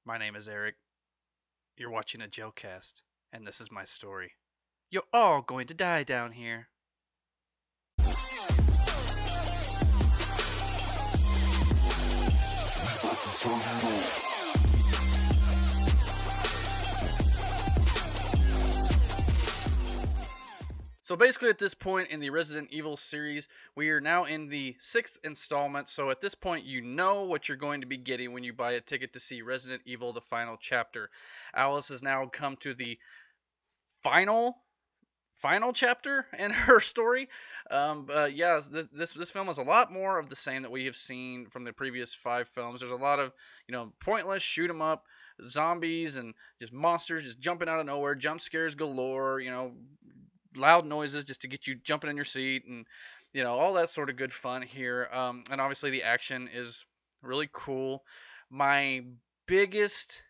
My name is Eric. You're watching a Joecast, and this is my story. You're all going to die down here. So basically, at this point in the Resident Evil series, we are now in the sixth installment. So at this point, you know what you're going to be getting when you buy a ticket to see Resident Evil: The Final Chapter. Alice has now come to the final final chapter in her story. But yeah, this film is a lot more of the same that we have seen from the previous five films. There's a lot of pointless shoot 'em up zombies and just monsters just jumping out of nowhere, jump scares galore. Loud noises just to get you jumping in your seat, and all that sort of good fun here. And obviously the action is really cool. My biggest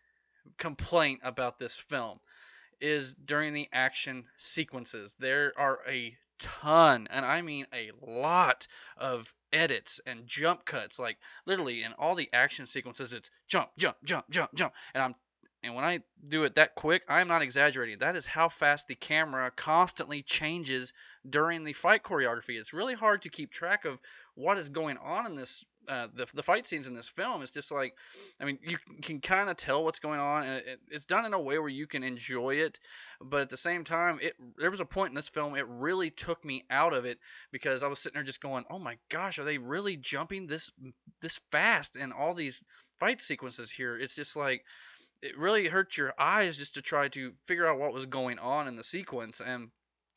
complaint about this film is during the action sequences. There are a ton, and I mean a lot, of edits and jump cuts. Like literally in all the action sequences, it's jump, jump, jump, jump, jump, and when I do it that quick, I'm not exaggerating. That is how fast the camera constantly changes during the fight choreography. It's really hard to keep track of what is going on in this. The fight scenes in this film is just like, I mean, you can kind of tell what's going on, and it's done in a way where you can enjoy it, but at the same time, there was a point in this film it really took me out of it because I was sitting there just going, oh my gosh, are they really jumping this fast in all these fight sequences here? It's just like it really hurt your eyes just to try to figure out what was going on in the sequence. And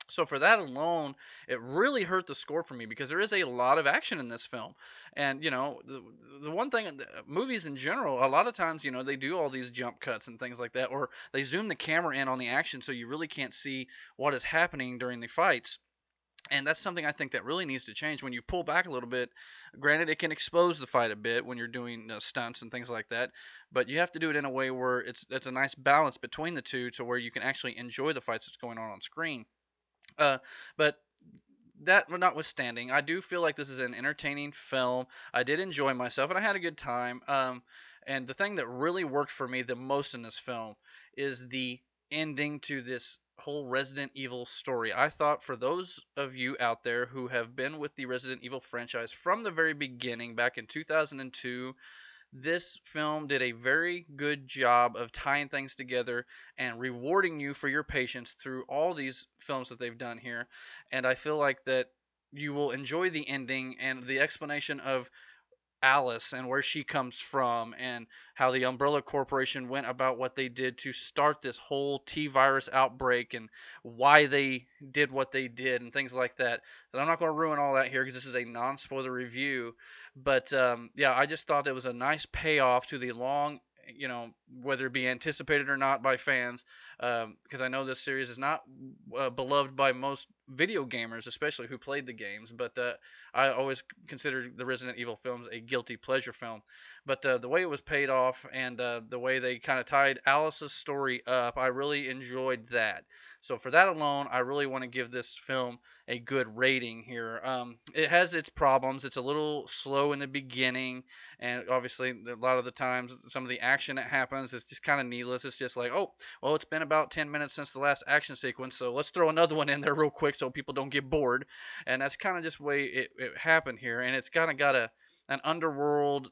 so for that alone, it really hurt the score for me because there is a lot of action in this film. And the one thing, movies in general, a lot of times they do all these jump cuts and things like that, or they zoom the camera in on the action so you really can't see what is happening during the fights. And that's something I think that really needs to change. When you pull back a little bit, granted, it can expose the fight a bit when you're doing stunts and things like that, but you have to do it in a way where it's a nice balance between the two to where you can actually enjoy the fights that's going on screen. Uh, but that notwithstanding, I do feel like this is an entertaining film. I did enjoy myself, and I had a good time. And the thing that really worked for me the most in this film is the ending to this whole Resident Evil story. I thought for those of you out there who have been with the Resident Evil franchise from the very beginning, back in 2002, this film did a very good job of tying things together and rewarding you for your patience through all these films that they've done here. And I feel like that you will enjoy the ending and the explanation of Alice and where she comes from and how the Umbrella Corporation went about what they did to start this whole T virus outbreak and why they did what they did and things like that. And I'm not going to ruin all that here because this is a non-spoiler review. But yeah, I just thought it was a nice payoff to the long, whether it be anticipated or not by fans, because I know this series is not beloved by most video gamers, especially who played the games. But I always considered the Resident Evil films a guilty pleasure film. But the way it was paid off and the way they kind of tied Alice's story up, I really enjoyed that. So for that alone, I really want to give this film a good rating here. It has its problems. It's a little slow in the beginning, and obviously a lot of the times some of the action that happens is just kind of needless. It's just like, oh, well, it's been about 10 minutes since the last action sequence, so let's throw another one in there real quick so people don't get bored. And that's kind of just the way it happened here, and it's kind of got an underworld,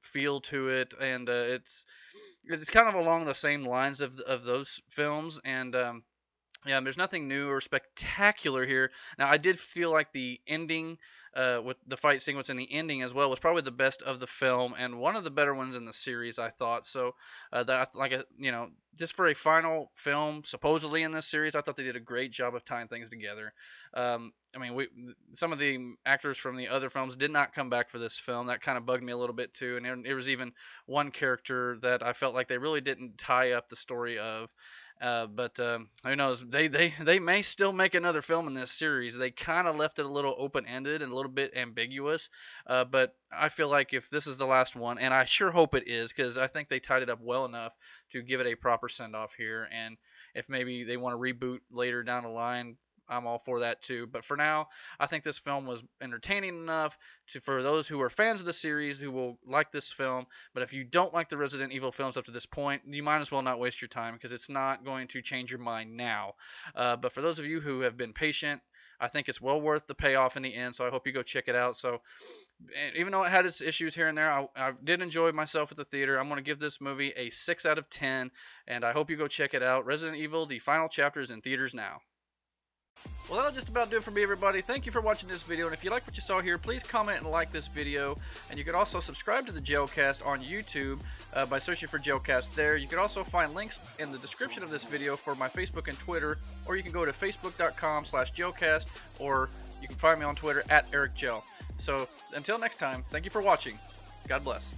feel to it, and it's kind of along the same lines of those films, and yeah, there's nothing new or spectacular here. Now, I did feel like the ending, with the fight sequence and the ending as well, was probably the best of the film and one of the better ones in the series, I thought. So, that like just for a final film, supposedly in this series, I thought they did a great job of tying things together. I mean, some of the actors from the other films did not come back for this film. That kind of bugged me a little bit too. And there was even one character that I felt like they really didn't tie up the story of. But who knows? They may still make another film in this series. They kind of left it a little open ended and a little bit ambiguous. But I feel like if this is the last one, and I sure hope it is, because I think they tied it up well enough to give it a proper send off here. And if maybe they want to reboot later down the line, I'm all for that too. But for now, I think this film was entertaining enough for those who are fans of the series who will like this film. But if you don't like the Resident Evil films up to this point, you might as well not waste your time because it's not going to change your mind now. But for those of you who have been patient, I think it's well worth the payoff in the end. So I hope you go check it out. So even though it had its issues here and there, I did enjoy myself at the theater. I'm going to give this movie a 6 out of 10, and I hope you go check it out. Resident Evil, the final chapter is in theaters now. Well, that'll just about do it for me, everybody. Thank you for watching this video, and if you like what you saw here, please comment and like this video. And you can also subscribe to the Jailcast on YouTube by searching for Jailcast there. You can also find links in the description of this video for my Facebook and Twitter, or you can go to facebook.com/Jailcast, or you can find me on Twitter @EricJail. So until next time, thank you for watching. God bless.